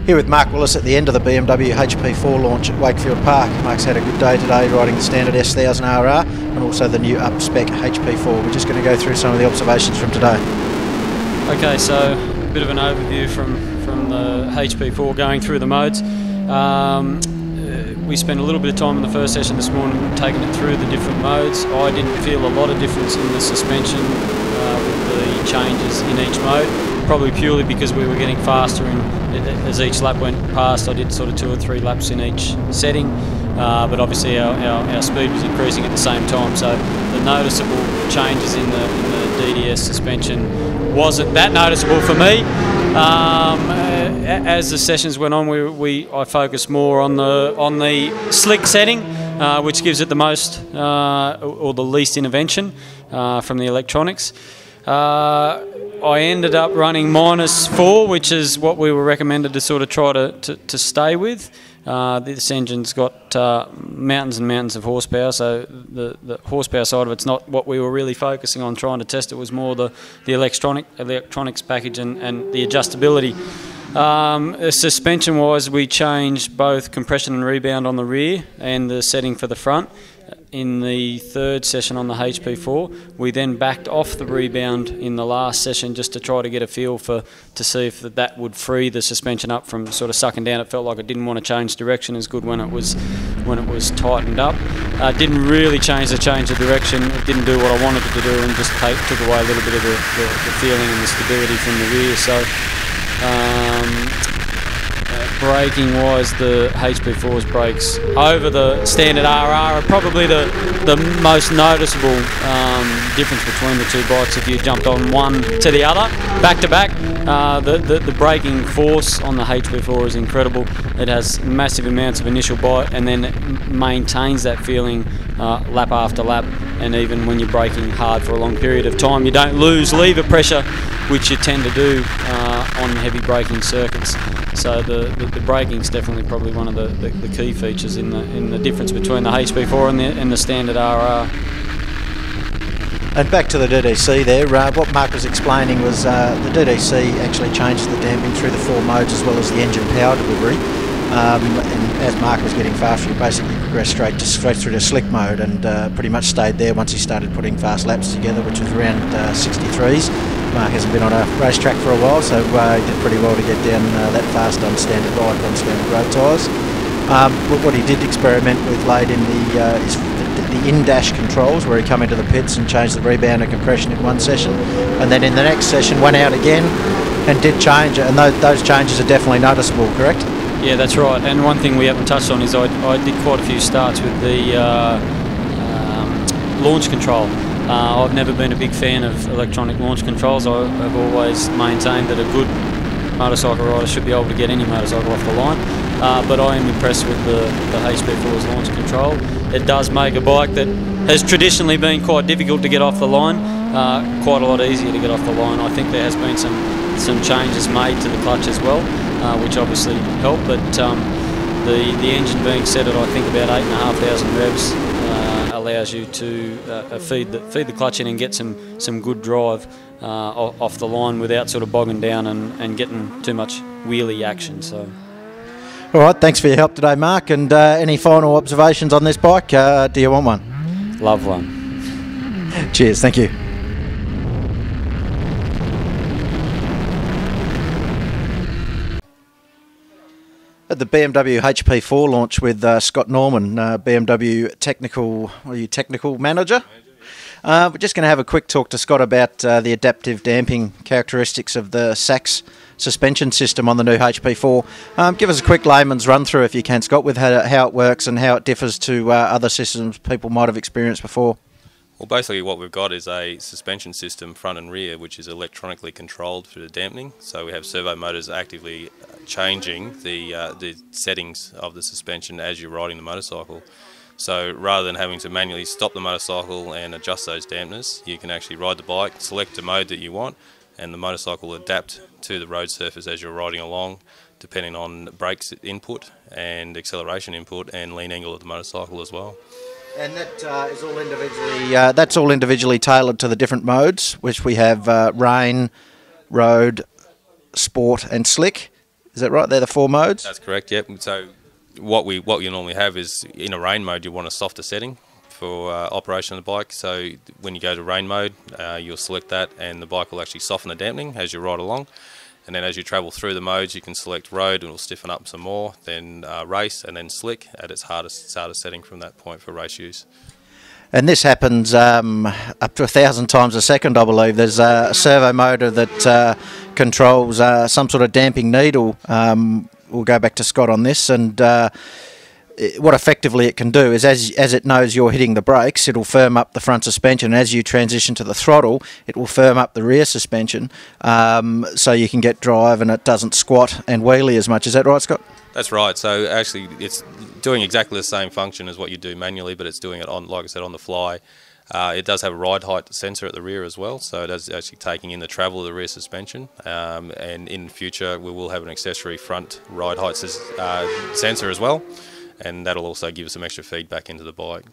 Here with Mark Willis at the end of the BMW HP4 launch at Wakefield Park. Mark's had a good day today riding the standard S1000 RR and also the new up-spec HP4. We're just going to go through some of the observations from today. Okay, so a bit of an overview from the HP4 going through the modes. We spent a little bit of time in the first session this morning taking it through the different modes. I didn't feel a lot of difference in the suspension with the changes in each mode, probably purely because we were getting faster as each lap went past. I did sort of 2 or 3 laps in each setting, but obviously our speed was increasing at the same time, so the noticeable changes in the DDS suspension wasn't that noticeable for me. As the sessions went on, I focused more on the slick setting, which gives it the most or the least intervention from the electronics. I ended up running -4, which is what we were recommended to sort of try to stay with. This engine's got mountains and mountains of horsepower, so the horsepower side of it's not what we were really focusing on trying to test. It was more the electronics package and the adjustability. Suspension-wise, we changed both compression and rebound on the rear and the setting for the front. In the third session on the HP4, we then backed off the rebound in the last session just to try to get a feel to see if that would free the suspension up from sort of sucking down. It felt like it didn't want to change direction as good when it was tightened up. Didn't really change the direction. It didn't do what I wanted it to do, and just took away a little bit of the feeling and the stability from the rear. So. Braking wise, the HP4's brakes over the standard RR are probably the most noticeable difference between the two bikes. If you jumped on one to the other, back to back, the braking force on the HP4 is incredible. It has massive amounts of initial bite and then it maintains that feeling lap after lap, and even when you're braking hard for a long period of time, you don't lose lever pressure, which you tend to do on heavy braking circuits. So the braking's definitely probably one of the key features in the difference between the HP4 and the standard RR. And back to the DDC there, what Mark was explaining was the DDC actually changes the damping through the 4 modes as well as the engine power delivery. And as Mark was getting faster, he basically progressed straight through to slick mode and pretty much stayed there once he started putting fast laps together, which was around 63s. Mark hasn't been on a racetrack for a while, so he did pretty well to get down that fast on standard ride on standard road tyres. What he did experiment with late in is the in-dash controls, where he come into the pits and changed the rebound and compression in one session, and then in the next session went out again and did change it, and those changes are definitely noticeable, correct? Yeah, that's right. And one thing we haven't touched on is I did quite a few starts with the launch control. I've never been a big fan of electronic launch controls. I've always maintained that a good motorcycle rider should be able to get any motorcycle off the line. But I am impressed with the HP4's launch control. It does make a bike that has traditionally been quite difficult to get off the line quite a lot easier to get off the line. I think there has been some changes made to the clutch as well, which obviously help. But the engine being set at I think about 8,500 revs allows you to feed the clutch in and get some good drive off the line without sort of bogging down and getting too much wheelie action. So. All right, thanks for your help today, Mark. And any final observations on this bike? Do you want one? Love one. Cheers, thank you. At the BMW HP4 launch with Scott Norman, BMW technical manager. We're just going to have a quick talk to Scott about the adaptive damping characteristics of the Sachs suspension system on the new HP4. Give us a quick layman's run through, if you can, Scott, with how it works and how it differs to other systems people might have experienced before. Well, basically what we've got is a suspension system front and rear which is electronically controlled for the dampening. So we have servo motors actively changing the settings of the suspension as you're riding the motorcycle. So rather than having to manually stop the motorcycle and adjust those dampeners, you can actually ride the bike, select a mode that you want, and the motorcycle will adapt to the road surface as you're riding along, depending on brakes input and acceleration input and lean angle of the motorcycle as well. And that is all individually. That's all individually tailored to the different modes, which we have rain, road, sport, and slick. Is that right? They're the 4 modes? That's correct, yep. So what you normally have is, in a rain mode, you want a softer setting for operation of the bike. So when you go to rain mode, you'll select that, and the bike will actually soften the dampening as you ride along. And then as you travel through the modes, you can select road and it'll stiffen up some more, then race, and then slick at its hardest setting from that point for race use. And this happens up to 1,000 times a second, I believe. There's a servo motor that controls some sort of damping needle. We'll go back to Scott on this, and what effectively it can do is, as it knows you're hitting the brakes, it'll firm up the front suspension. As you transition to the throttle, it will firm up the rear suspension, so you can get drive and it doesn't squat and wheelie as much. Is that right, Scott? That's right. So actually, it's doing exactly the same function as what you do manually, but it's doing it on, like I said, on the fly. It does have a ride height sensor at the rear as well, so it is actually taking in the travel of the rear suspension. And in future, we will have an accessory front ride height sensor as well, and that'll also give us some extra feedback into the bike.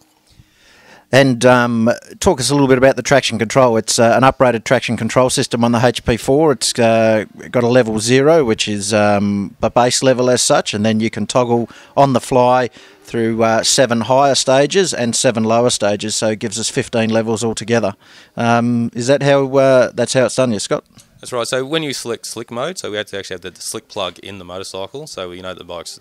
And talk us a little bit about the traction control. It's an uprated traction control system on the HP4. It's got a level 0, which is the base level as such, and then you can toggle on the fly through 7 higher stages and 7 lower stages, so it gives us 15 levels altogether. Is that how that's how it's done, yeah, Scott? That's right. So when you select slick mode, so we had to actually have the slick plug in the motorcycle, so we know the bike's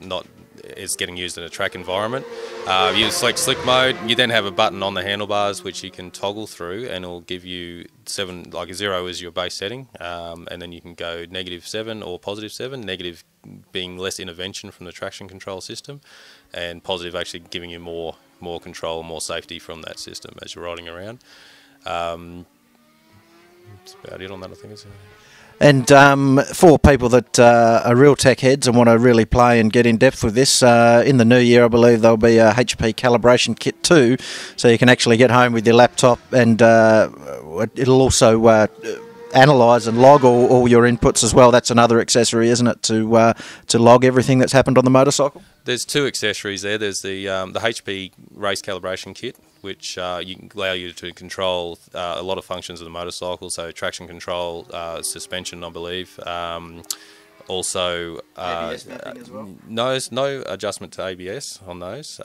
is getting used in a track environment. You select slick mode, you then have a button on the handlebars which you can toggle through, and it'll give you 7, like 0 is your base setting, and then you can go -7 or +7, negative being less intervention from the traction control system, and positive actually giving you more control, more safety from that system as you're riding around. That's about it on that, I think. And for people that are real tech heads and want to really play and get in depth with this, in the new year I believe there'll be a HP Calibration Kit 2, so you can actually get home with your laptop, and it'll also analyse and log all your inputs as well. That's another accessory, isn't it, to log everything that's happened on the motorcycle? There's 2 accessories there. There's the HP Race Calibration Kit, which allow you to control a lot of functions of the motorcycle, so traction control, suspension, I believe. Also, ABS mapping as well? No adjustment to ABS on those.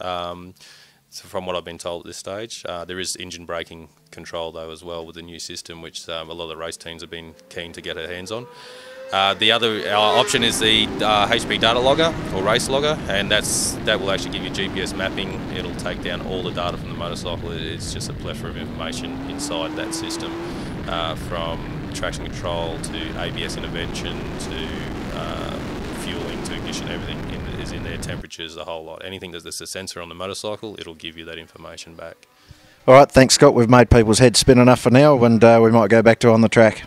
So from what I've been told at this stage, there is engine braking control though as well with the new system, which a lot of the race teams have been keen to get their hands on. The other option is the HP data logger or race logger, and that will actually give you GPS mapping. It'll take down all the data from the motorcycle. It's just a plethora of information inside that system, from traction control to ABS intervention to fueling to ignition. Everything is in there, temperatures, the whole lot. Anything that's a sensor on the motorcycle, it'll give you that information back. All right, thanks Scott. We've made people's heads spin enough for now, and we might go back to On the Track.